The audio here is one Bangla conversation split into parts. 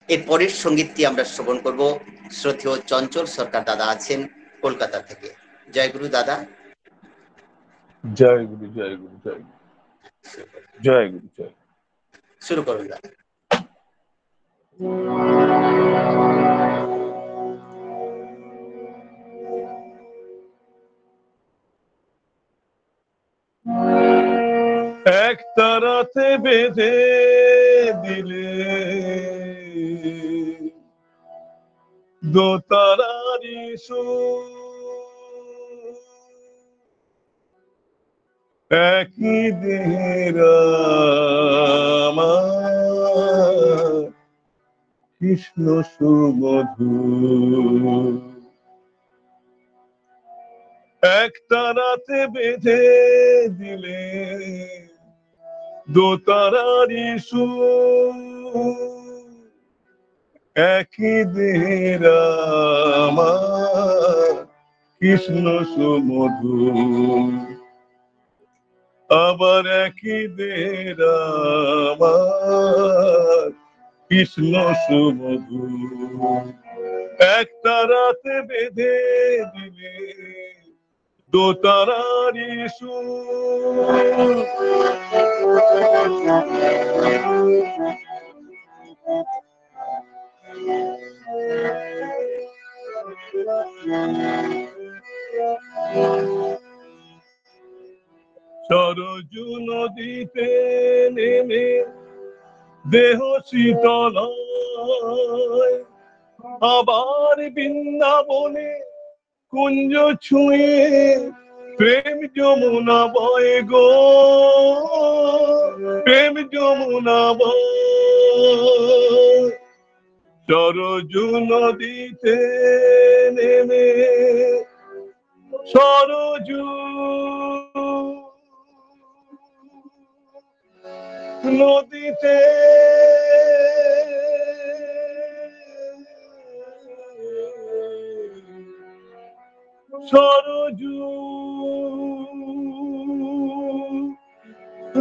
এর পরের সঙ্গীতটি আমরা শ্রবণ করব। শ্রদ্ধেয় চঞ্চল সরকার দাদা আছেন কলকাতা থেকে। জয় গুরু দাদা। জয় গুরু, জয় গুরু, জয় গুরু, জয় গুরু, জয়। শুরু করুন দাদা। এক তারাতে বেঁধে দিলে দোতারারি একই দেহের কৃষ্ণ সুমধু এক তারাতে বেঁধে দিলে দোতারারি একই দেহের কৃষ্ণ সুমধু আবার একই দেহের কৃষ্ণ সুমধু এক তারাতে বেঁধে দিলে দোতারারি সরজু নদীতে নেমে দেহ শীতল আবার বৃন্দাবনে কুঞ্জ ছুঁয়ে প্রেম যমুনা বয় গো প্রেম যমুনা বয় সরজু নদীতে নেমে সরজু নদীতে সরজু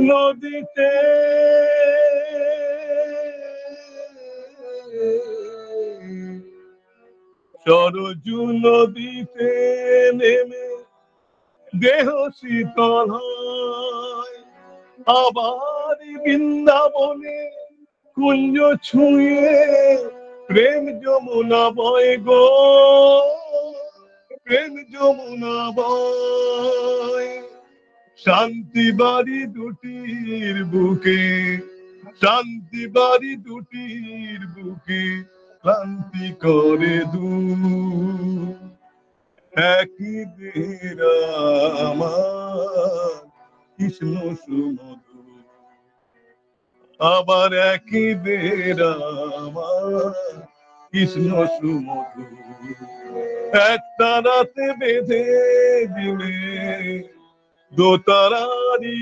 নদীতে সরজু নদীতে নেমে দেহ শীতল হয় আবার বৃন্দাবনে কুঞ্জ ছুঁয়ে প্রেম যমুনা বয় গো প্রেম যমুনা বয় শান্তি বাড়ি দুটির বুকে শান্তি বাড়ি দুটির বুকে ক্লান্তি করে দূর একই দেহের কৃষ্ণ সুমধু আবার একই দেহের কৃষ্ণ সুমধু এক তারাতে বেঁধে দিলে দোতারারি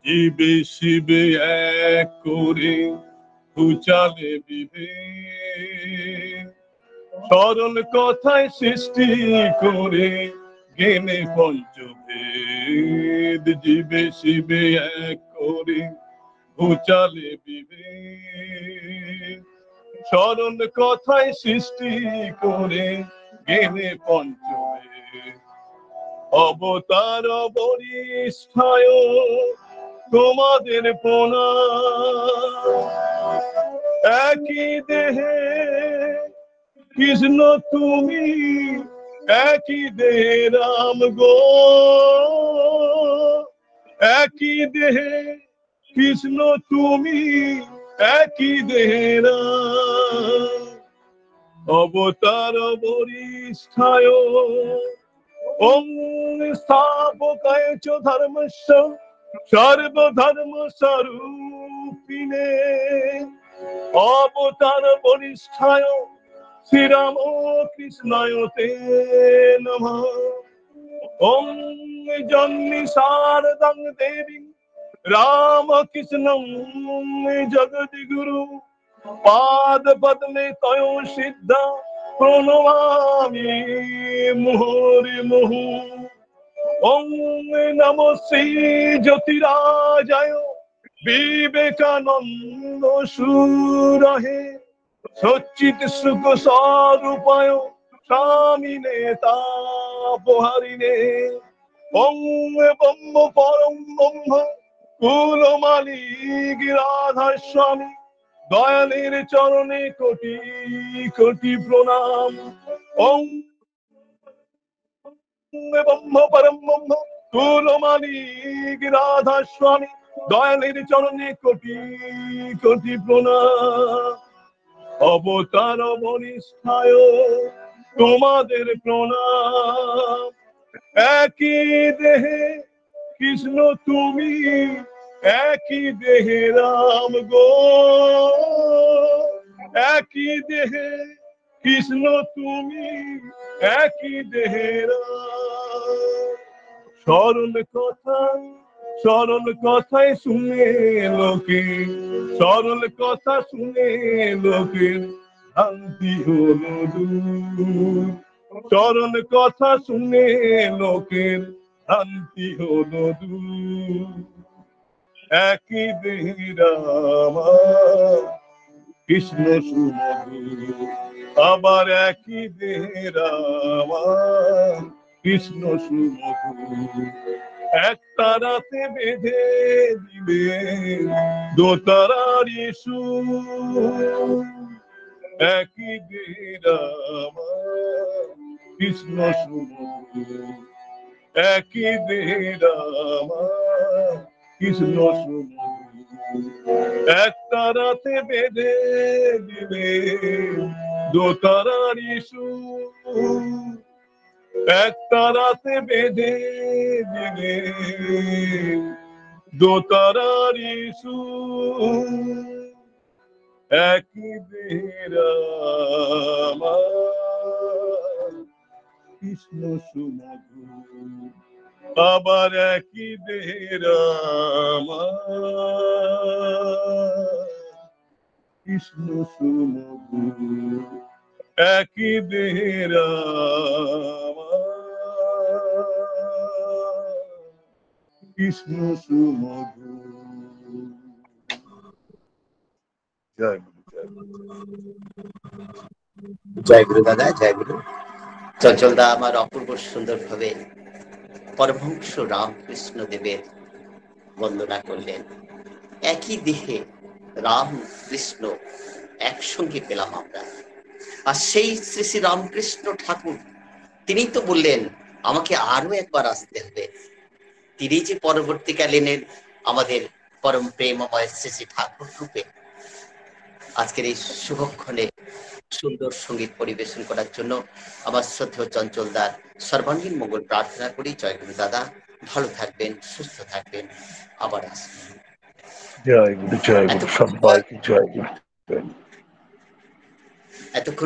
জীবে শিবে এক করে উচালে বিভেদ সরল কথায় সৃষ্টি করে জ্ঞানে পঞ্চভেদ জীবে শিবে এক করে উচালে বিভেদ সরল কথায় সৃষ্টি করে জ্ঞানে পঞ্চভেদ অবতার বরিষ্ঠায় তোমাদের প্রণাম একই দেহে কৃষ্ণ তুমি একই দেহে রাম গো একই দেহে কৃষ্ণ তুমি একই দেহে রাম অবতার বরিষ্ঠায় ওম স্থাপকায় চ ধর্মস্য সর্বধর্ম স্বরূপিণে অবতার বরিষ্ঠায় শ্রীরাম কৃষ্ণায় তে নমঃ ওম জন্মি শারদং দেবী রামকৃষ্ণম জগদ্গুরু পাদ পদ্মে তয় সিদ্ধা প্রণমামি মুহুরি মুহু। ওং নমো শ্রী জ্যোতিরাজায় বিবেকানন্দ সুরহে সচ্চিত সুখ স্বরূপায় স্বামিনে তাপহারিণে। ওং ব্রহ্ম পরম ব্রহ্ম কুলমালী গিরাধা স্বামী দয়ালের চরণে কোটি কোটি প্রণাম। ওং ব্রহ্ম পরম ব্রহ্ম কুলমালী গিরাধা স্বামী দয়ালের চরণে কোটি কোটি প্রণাম। অবতার বনিষ্ঠায় তোমাদের প্রণাম। একই দেহে কৃষ্ণ তুমি, একই দেহে রাম গো, একই দেহে কৃষ্ণ তুমি, একই দেহে রাম। সরল কথায় শুনে লোকে, সরল কথা শুনে লোকে শান্তি হলো দূর। সরল কথা শুনে লোকের শান্তি হলো দূর। একই দেহে রাম কৃষ্ণ সুমধুর, আবার একই দেহে রাম কৃষ্ণ সুমধুর। একটা রাতে বেঁধে দিবে দোতারার সুর। একই দেহে রাম কৃষ্ণ সুমধুর, একই দেহে রাম কৃষ্ণ সুমধুর। একটা রাতে বেঁধে দিবে দোতারার সুর। একটা রাতে বেঁধে দিবে দোতারার সুর। একই দেহে রাম কৃষ্ণ সুমধুর, আবার একই দেহে রাম কৃষ্ণ সুমধুর। একই দেহে রাম কৃষ্ণ সুমধুর। জয় গুরু, জয় গুরু। জয় গুরু দাদা, জয় গুরু। চঞ্চল দা আমার অপূর্ব সুন্দর ভাবে পরমহংস রামকৃষ্ণ দেবের বন্দনা করলেন। একই দেহে রাম কৃষ্ণ একসঙ্গে পেলাম আমরা। আর সেই শ্রী শ্রী রামকৃষ্ণ ঠাকুর তিনি তো বললেন আমাকে আরো একবার আসতে হবে। তিনি যে পরবর্তীকালীন আমাদের পরম প্রেমময় শ্রী শ্রী ঠাকুর রূপে আজকের এই শুভক্ষণে সুন্দর সঙ্গীত পরিবেশন করার জন্য আমার শ্রদ্ধেয় চঞ্চল দার সর্বাঙ্গীন মঙ্গল প্রার্থনা করি। জয় গুরু দাদা, ভালো থাকবেন, সুস্থ থাকবেন, আবার আসবেন। জয় গুরু, জয় গুরু, সবাইকে জয় গুরু। এতক্ষণ